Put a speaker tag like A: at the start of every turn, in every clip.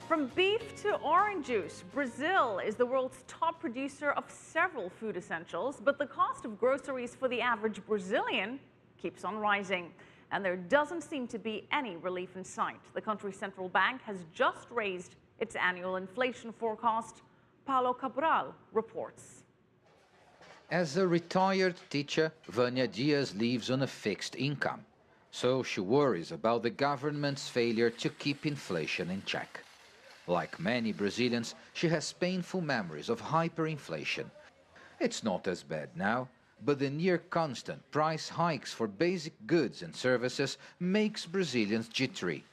A: From beef to orange juice, Brazil is the world's top producer of several food essentials, but the cost of groceries for the average Brazilian keeps on rising. And there doesn't seem to be any relief in sight. The country's central bank has just raised its annual inflation forecast. Paulo Cabral reports.
B: As a retired teacher, Vânia Dias lives on a fixed income. So she worries about the government's failure to keep inflation in check. Like many Brazilians, she has painful memories of hyperinflation. It's not as bad now, but the near-constant price hikes for basic goods and services makes Brazilians jittery.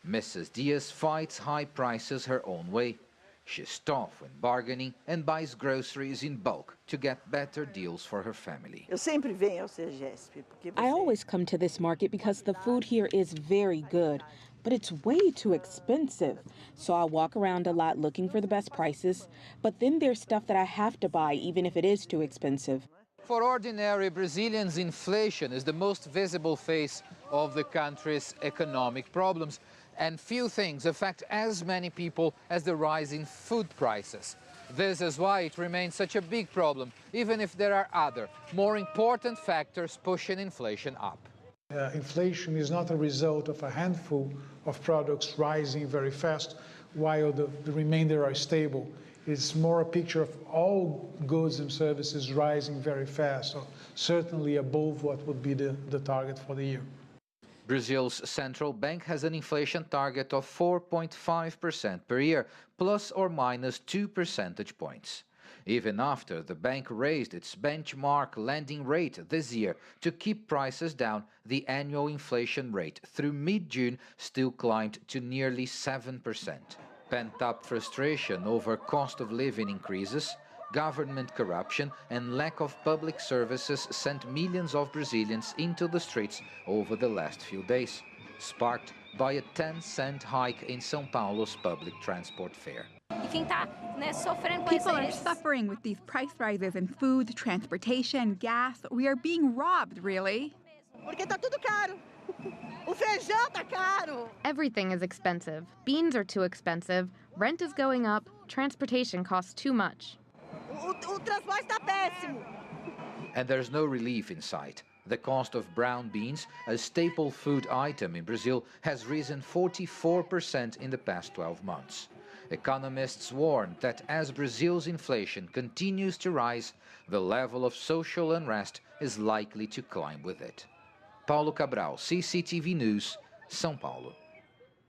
B: Mrs. Dias fights high prices her own way. She's tough when bargaining and buys groceries in bulk to get better deals for her family.
C: I always come to this market because the food here is very good, but it's way too expensive. So I walk around a lot looking for the best prices, but then there's stuff that I have to buy even if it is too expensive.
B: For ordinary Brazilians, inflation is the most visible face of the country's economic problems, and few things affect as many people as the rise in food prices. This is why it remains such a big problem, even if there are other, more important factors pushing inflation up.
D: Inflation is not a result of a handful of products rising very fast while the remainder are stable. It's more a picture of all goods and services rising very fast, so certainly above what would be the target for the year.
B: Brazil's central bank has an inflation target of 4.5% per year, plus or minus 2 percentage points. Even after the bank raised its benchmark lending rate this year to keep prices down, the annual inflation rate through mid-June still climbed to nearly 7%. Pent-up frustration over cost of living increases, government corruption and lack of public services sent millions of Brazilians into the streets over the last few days, sparked by a 10-cent hike in São Paulo's public transport fare.
E: People are suffering with these price rises in food, transportation, gas. We are being robbed, really.
F: Everything is expensive. Beans are too expensive. Rent is going up. Transportation costs too much.
B: And there's no relief in sight. The cost of brown beans, a staple food item in Brazil, has risen 44% in the past 12 months. Economists warn that as Brazil's inflation continues to rise, the level of social unrest is likely to climb with it. Paulo Cabral, CCTV News, São Paulo.